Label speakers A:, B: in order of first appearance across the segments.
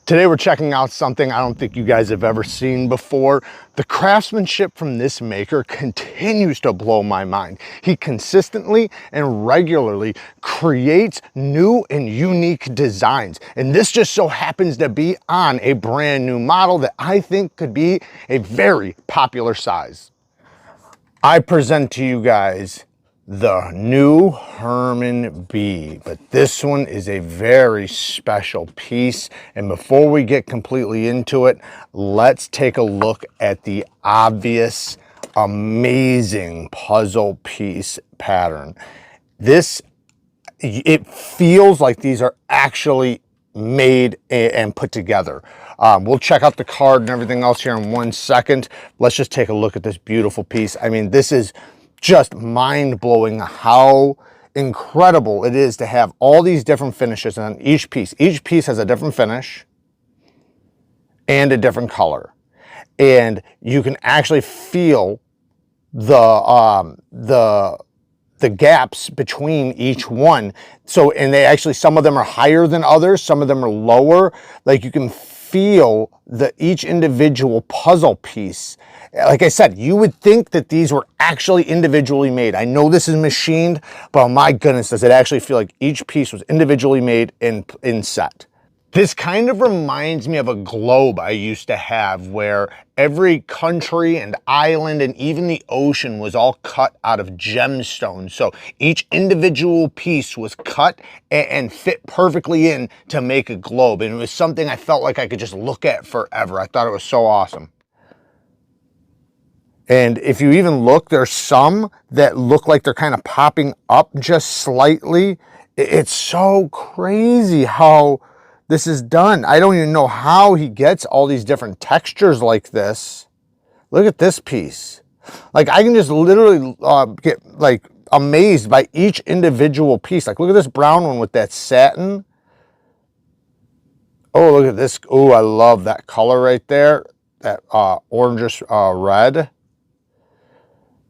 A: Today we're checking out something I don't think you guys have ever seen before. The craftsmanship from this maker continues to blow my mind. He consistently and regularly creates new and unique designs. And this just so happens to be on a brand new model that I think could be a very popular size. I present to you guys the new HERMAN B, but this one is a very special piece. And before we get completely into it, let's take a look at the obvious, amazing puzzle piece pattern. It feels like these are actually made and put together. We'll check out the card and everything else here in 1 second. Let's just take a look at this beautiful piece. I mean, this is just mind-blowing how incredible it is to have all these different finishes on each piece. Each piece has a different finish and a different color. And you can actually feel the gaps between each one. So, and they actually, some of them are higher than others, some of them are lower. Like you can feel each individual puzzle piece. Like I said, you would think that these were actually individually made. I know this is machined, but my goodness, does it actually feel like each piece was individually made in set. This kind of reminds me of a globe I used to have where every country and island and even the ocean was all cut out of gemstones. So each individual piece was cut and fit perfectly in to make a globe. And it was something I felt like I could just look at forever. I thought it was so awesome. And if you even look, there's some that look like they're kind of popping up just slightly. It's so crazy how this is done. I don't even know how he gets all these different textures like this. Look at this piece. Like I can just literally get like amazed by each individual piece. Like look at this brown one with that satin. Oh, look at this. Oh, I love that color right there. That orangish red.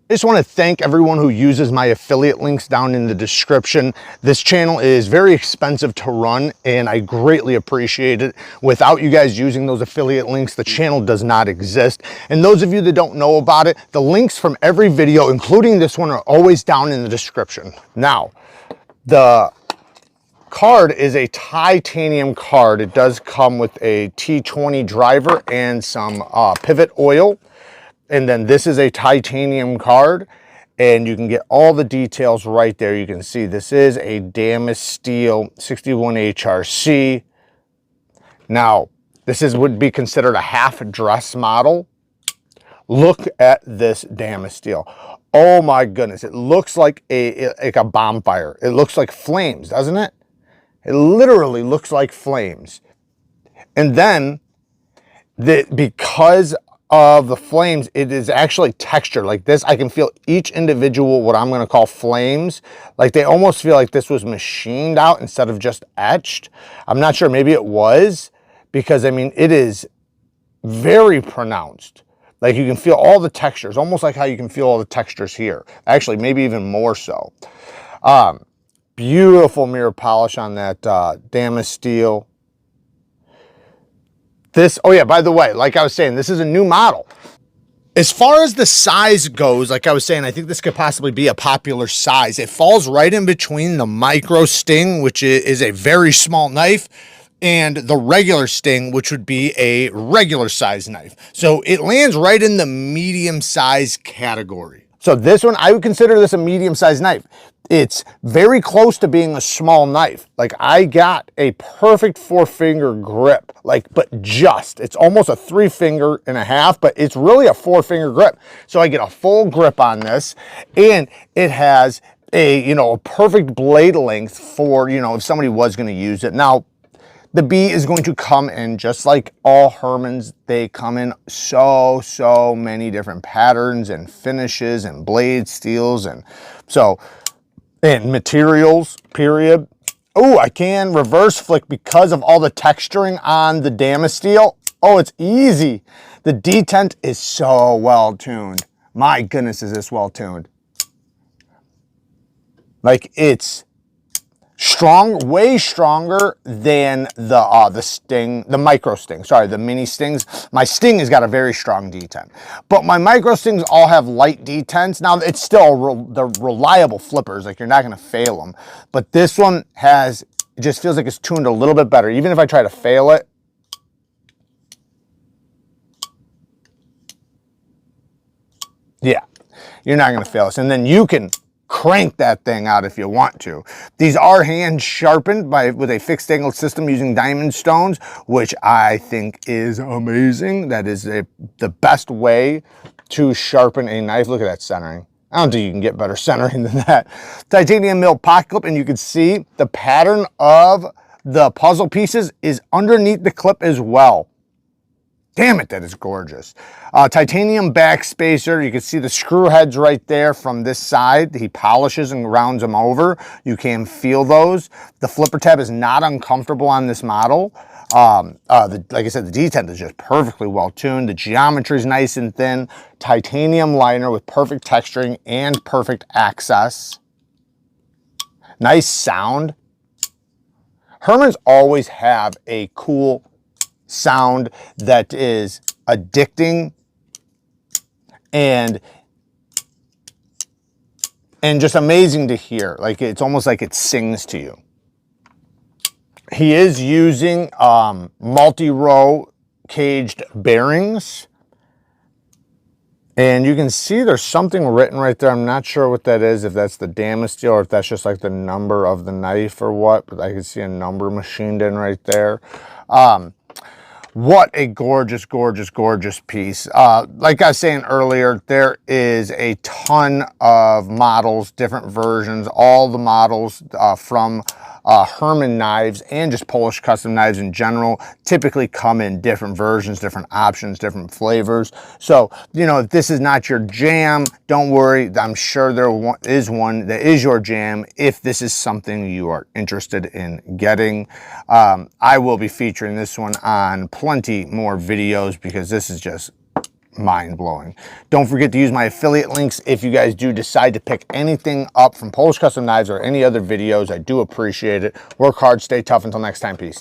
A: I just want to thank everyone who uses my affiliate links down in the description. This channel is very expensive to run and I greatly appreciate it. Without you guys using those affiliate links, the channel does not exist. And those of you that don't know about it, the links from every video, including this one, are always down in the description. Now, the card is a titanium card. It does come with a T20 driver and some pivot oil. And then this is a titanium card and you can get all the details right there. You can see this is a DAMASTEEL 61 HRC. Now, this would be considered a half dress model. Look at this DAMASTEEL. Oh my goodness, it looks like a bonfire. It looks like flames, doesn't it? It literally looks like flames. And then because of the flames, it is actually textured like this. I can feel each individual, what I'm going to call flames, like they almost feel like this was machined out instead of just etched. I'm not sure, maybe it was, because I mean it is very pronounced. Like you can feel all the textures, almost like how you can feel all the textures here, actually maybe even more so. Beautiful mirror polish on that DAMASTEEL. This, oh yeah, by the way, like I was saying, this is a new model. As far as the size goes, like I was saying, I think this could possibly be a popular size. It falls right in between the micro sting, which is a very small knife, and the regular sting, which would be a regular size knife. So it lands right in the medium size category. So this one, I would consider this a medium size knife. It's very close to being a small knife. Like I got a perfect 4-finger grip, like, but it's almost a 3.5 but it's really a 4-finger grip. So I get a full grip on this and it has a perfect blade length for, if somebody was going to use it. Now, the B is going to come in just like all HERMANs. They come in so many different patterns and finishes and blade steels and materials, period. Oh, I can reverse flick because of all the texturing on the DAMASTEEL. Oh, it's easy. The detent is so well tuned. My goodness, is this well tuned. Like it's Strong, way stronger than the Sting, the micro Sting. Sorry, the mini Stings. My Sting has got a very strong detent, but my micro Stings all have light detents. Now it's still the reliable flippers, like you're not going to fail them, but this one has, it just feels like it's tuned a little bit better. Even if I try to fail it, yeah, you're not going to fail this. And then you can crank that thing out if you want to. These are hand sharpened with a fixed angle system using diamond stones, which I think is amazing. That is the best way to sharpen a knife. Look at that centering. I don't think you can get better centering than that. Titanium milled pocket clip, and you can see the pattern of the puzzle pieces is underneath the clip as well. Damn it, that is gorgeous. Titanium back spacer. You can see the screw heads right there from this side. He polishes and rounds them over. You can feel those. The flipper tab is not uncomfortable on this model. Like I said, the detent is just perfectly well tuned. The geometry is nice and thin. Titanium liner with perfect texturing and perfect access. Nice sound. Hermans always have a cool sound that is addicting and just amazing to hear. Like, it's almost like it sings to you. He is using multi-row caged bearings, and you can see there's something written right there. I'm not sure what that is, if that's the DAMASTEEL or if that's just like the number of the knife or what, but I can see a number machined in right there. What a gorgeous, gorgeous, gorgeous piece. Like I was saying earlier, there is a ton of models, different versions, all the models from Herman knives and just Polish custom knives in general typically come in different versions, different options, different flavors. So, you know, if this is not your jam, don't worry. I'm sure there is one that is your jam if this is something you are interested in getting. I will be featuring this one on plenty more videos because this is just mind-blowing. Don't forget to use my affiliate links if you guys do decide to pick anything up from Polish Custom Knives or any other videos. I do appreciate it. Work hard, stay tough. Until next time, peace.